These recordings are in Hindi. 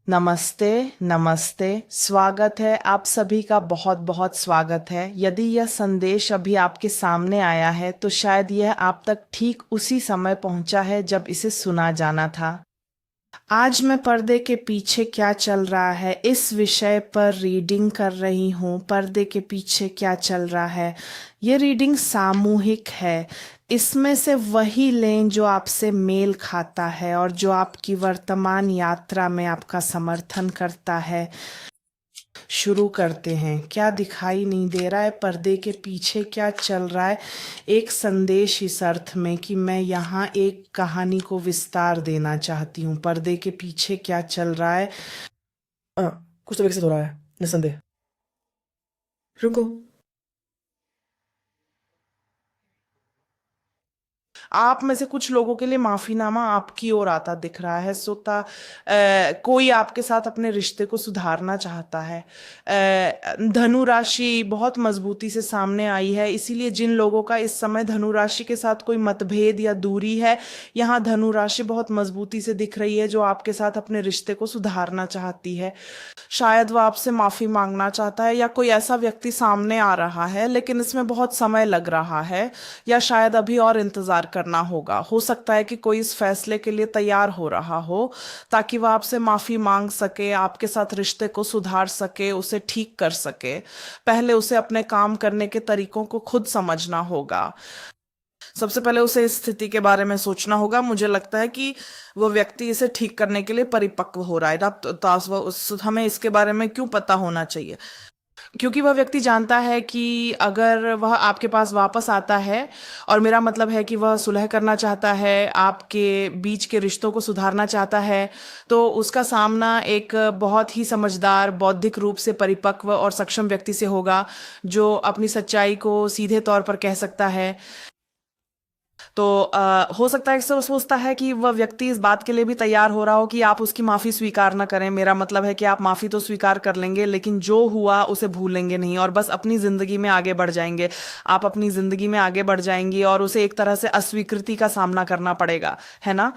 नमस्ते। नमस्ते। स्वागत है, आप सभी का बहुत बहुत स्वागत है। यदि यह संदेश अभी आपके सामने आया है तो शायद यह आप तक ठीक उसी समय पहुंचा है जब इसे सुना जाना था। आज मैं पर्दे के पीछे क्या चल रहा है इस विषय पर रीडिंग कर रही हूँ। पर्दे के पीछे क्या चल रहा है, ये रीडिंग सामूहिक है। इसमें से वही लें जो आपसे मेल खाता है और जो आपकी वर्तमान यात्रा में आपका समर्थन करता है। शुरू करते हैं। क्या दिखाई नहीं दे रहा है, पर्दे के पीछे क्या चल रहा है? एक संदेश इस अर्थ में कि मैं यहाँ एक कहानी को विस्तार देना चाहती हूँ। पर्दे के पीछे क्या चल रहा है? कुछ तो विकसित हो रहा है, निस्संदेह। रुको। आप में से कुछ लोगों के लिए माफीनामा आपकी ओर आता दिख रहा है। कोई आपके साथ अपने रिश्ते को सुधारना चाहता है। धनु राशि बहुत मजबूती से सामने आई है, इसीलिए जिन लोगों का इस समय धनु राशि के साथ कोई मतभेद या दूरी है, यहाँ धनु राशि बहुत मजबूती से दिख रही है जो आपके साथ अपने रिश्ते को सुधारना चाहती है। शायद वो आपसे माफी मांगना चाहता है या कोई ऐसा व्यक्ति सामने आ रहा है, लेकिन इसमें बहुत समय लग रहा है या शायद अभी और इंतजार करना होगा। हो सकता है कि कोई इस फैसले के लिए तैयार हो रहा हो ताकि वह आपसे माफी मांग सके, आपके साथ रिश्ते को सुधार सके, उसे ठीक कर सके। पहले उसे अपने काम करने के तरीकों को खुद समझना होगा। सबसे पहले उसे इस स्थिति के बारे में सोचना होगा। मुझे लगता है कि वो व्यक्ति इसे ठीक करने के लिए परिपक्व हो रहा है। हमें इसके बारे में क्यों पता होना चाहिए? क्योंकि वह व्यक्ति जानता है कि अगर वह आपके पास वापस आता है, और मेरा मतलब है कि वह सुलह करना चाहता है, आपके बीच के रिश्तों को सुधारना चाहता है, तो उसका सामना एक बहुत ही समझदार, बौद्धिक रूप से परिपक्व और सक्षम व्यक्ति से होगा जो अपनी सच्चाई को सीधे तौर पर कह सकता है। तो हो सकता है कि वो सोचता है कि वह व्यक्ति इस बात के लिए भी तैयार हो रहा हो कि आप उसकी माफ़ी स्वीकार ना करें। मेरा मतलब है कि आप माफ़ी तो स्वीकार कर लेंगे, लेकिन जो हुआ उसे भूलेंगे नहीं और बस अपनी ज़िंदगी में आगे बढ़ जाएंगे। आप अपनी ज़िंदगी में आगे बढ़ जाएंगी और उसे एक तरह से अस्वीकृति का सामना करना पड़ेगा, है ना?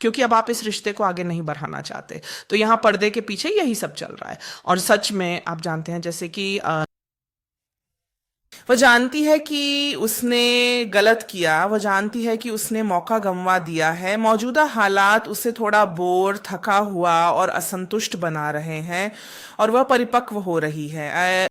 क्योंकि अब आप इस रिश्ते को आगे नहीं बढ़ाना चाहते। तो यहाँ पर्दे के पीछे यही सब चल रहा है। और सच में आप जानते हैं, जैसे कि वह जानती है कि उसने गलत किया, वह जानती है कि उसने मौका गंवा दिया है। मौजूदा हालात उसे थोड़ा बोर, थका हुआ और असंतुष्ट बना रहे हैं और वह परिपक्व हो रही है।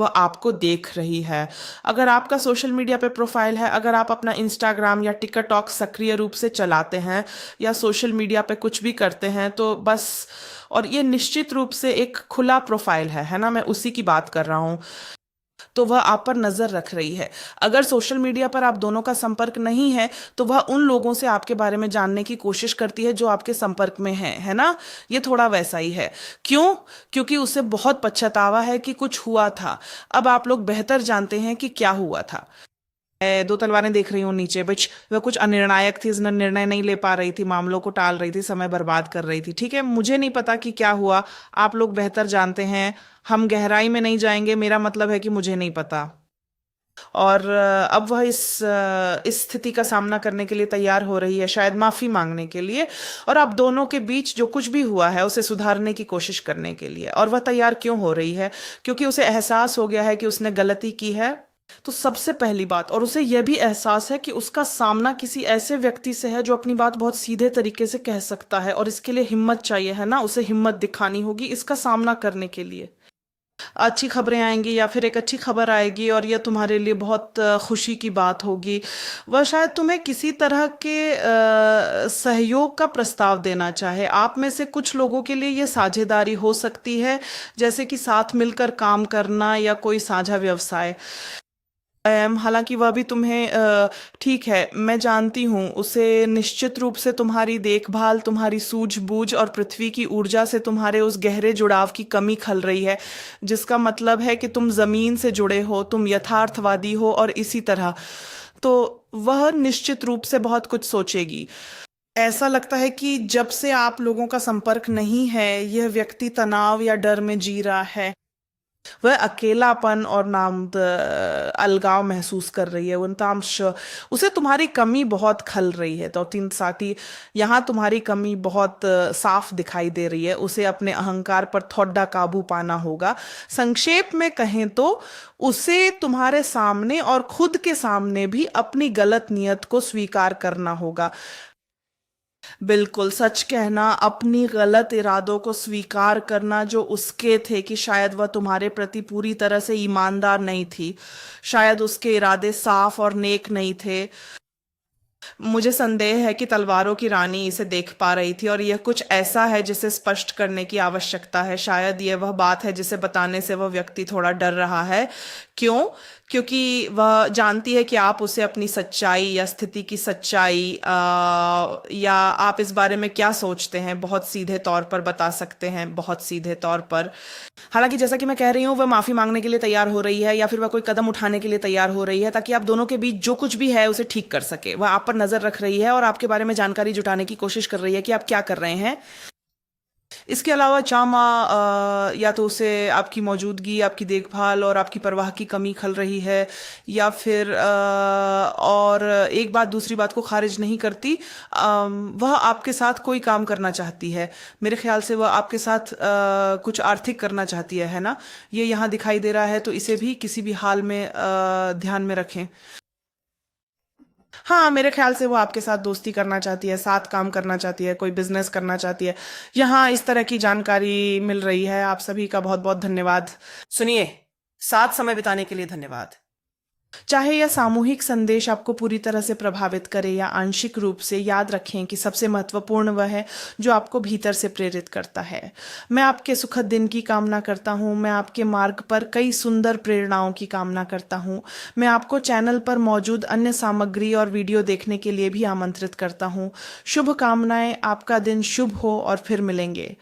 वह आपको देख रही है। अगर आपका सोशल मीडिया पे प्रोफाइल है, अगर आप अपना इंस्टाग्राम या टिकटॉक सक्रिय रूप से चलाते हैं या सोशल मीडिया पे कुछ भी करते हैं, तो बस, और ये निश्चित रूप से एक खुला प्रोफाइल है ना, मैं उसी की बात कर रहा हूँ। तो वह आप पर नजर रख रही है। अगर सोशल मीडिया पर आप दोनों का संपर्क नहीं है तो वह उन लोगों से आपके बारे में जानने की कोशिश करती है जो आपके संपर्क में है ना? ये थोड़ा वैसा ही है। क्यों? क्योंकि उसे बहुत पछतावा है कि कुछ हुआ था। अब आप लोग बेहतर जानते हैं कि क्या हुआ था। मैं दो तलवारें देख रही हूँ नीचे। बच वह कुछ अनिर्णायक थी, निर्णय नहीं ले पा रही थी, मामलों को टाल रही थी, समय बर्बाद कर रही थी। ठीक है, मुझे नहीं पता कि क्या हुआ, आप लोग बेहतर जानते हैं। हम गहराई में नहीं जाएंगे, मेरा मतलब है कि मुझे नहीं पता। और अब वह इस स्थिति का सामना करने के लिए तैयार हो रही है, शायद माफी मांगने के लिए, और आप दोनों के बीच जो कुछ भी हुआ है उसे सुधारने की कोशिश करने के लिए। और वह तैयार क्यों हो रही है? क्योंकि उसे एहसास हो गया है कि उसने गलती की है। तो सबसे पहली बात, और उसे यह भी एहसास है कि उसका सामना किसी ऐसे व्यक्ति से है जो अपनी बात बहुत सीधे तरीके से कह सकता है, और इसके लिए हिम्मत चाहिए, है ना? उसे हिम्मत दिखानी होगी इसका सामना करने के लिए। अच्छी खबरें आएंगी या फिर एक अच्छी खबर आएगी और यह तुम्हारे लिए बहुत खुशी की बात होगी। वह शायद तुम्हें किसी तरह के सहयोग का प्रस्ताव देना चाहे। आप में से कुछ लोगों के लिए यह साझेदारी हो सकती है, जैसे कि साथ मिलकर काम करना या कोई साझा व्यवसाय। हालांकि वह भी तुम्हें ठीक है, मैं जानती हूँ, उसे निश्चित रूप से तुम्हारी देखभाल, तुम्हारी सूझबूझ और पृथ्वी की ऊर्जा से तुम्हारे उस गहरे जुड़ाव की कमी खल रही है, जिसका मतलब है कि तुम जमीन से जुड़े हो, तुम यथार्थवादी हो और इसी तरह। तो वह निश्चित रूप से बहुत कुछ सोचेगी। ऐसा लगता है कि जब से आप लोगों का संपर्क नहीं है, यह व्यक्ति तनाव या डर में जी रहा है। वह अकेलापन और अलगाव महसूस कर रही है। उसे तुम्हारी कमी बहुत खल रही है। तो तीन साथी यहाँ तुम्हारी कमी बहुत साफ दिखाई दे रही है। उसे अपने अहंकार पर थोड़ा काबू पाना होगा। संक्षेप में कहें तो उसे तुम्हारे सामने और खुद के सामने भी अपनी गलत नियत को स्वीकार करना होगा। बिल्कुल सच कहना, अपनी गलत इरादों को स्वीकार करना जो उसके थे, कि शायद वह तुम्हारे प्रति पूरी तरह से ईमानदार नहीं थी, शायद उसके इरादे साफ और नेक नहीं थे। मुझे संदेह है कि तलवारों की रानी इसे देख पा रही थी और यह कुछ ऐसा है जिसे स्पष्ट करने की आवश्यकता है। शायद यह वह बात है जिसे बताने से वह व्यक्ति थोड़ा डर रहा है। क्यों? क्योंकि वह जानती है कि आप उसे अपनी सच्चाई या स्थिति की सच्चाई या आप इस बारे में क्या सोचते हैं बहुत सीधे तौर पर बता सकते हैं, बहुत सीधे तौर पर। हालांकि जैसा कि मैं कह रही हूँ, वह माफी मांगने के लिए तैयार हो रही है या फिर वह कोई कदम उठाने के लिए तैयार हो रही है ताकि आप दोनों के बीच जो कुछ भी है उसे ठीक कर सके। वह आप पर नजर रख रही है और आपके बारे में जानकारी जुटाने की कोशिश कर रही है कि आप क्या कर रहे हैं। इसके अलावा चामा या तो उसे आपकी मौजूदगी, आपकी देखभाल और आपकी परवाह की कमी खल रही है, या फिर और एक बात दूसरी बात को खारिज नहीं करती। वह आपके साथ कोई काम करना चाहती है। मेरे ख्याल से वह आपके साथ कुछ आर्थिक करना चाहती है ना? ये यहाँ दिखाई दे रहा है, तो इसे भी किसी भी हाल में ध्यान में रखें। हाँ, मेरे ख्याल से वो आपके साथ दोस्ती करना चाहती है, साथ काम करना चाहती है, कोई बिजनेस करना चाहती है। यहाँ इस तरह की जानकारी मिल रही है। आप सभी का बहुत बहुत धन्यवाद। सुनिए, साथ समय बिताने के लिए धन्यवाद। चाहे यह सामूहिक संदेश आपको पूरी तरह से प्रभावित करे या आंशिक रूप से, याद रखें कि सबसे महत्वपूर्ण वह है जो आपको भीतर से प्रेरित करता है। मैं आपके सुखद दिन की कामना करता हूँ। मैं आपके मार्ग पर कई सुंदर प्रेरणाओं की कामना करता हूँ। मैं आपको चैनल पर मौजूद अन्य सामग्री और वीडियो देखने के लिए भी आमंत्रित करता हूँ। शुभ कामनाएं, आपका दिन शुभ हो और फिर मिलेंगे।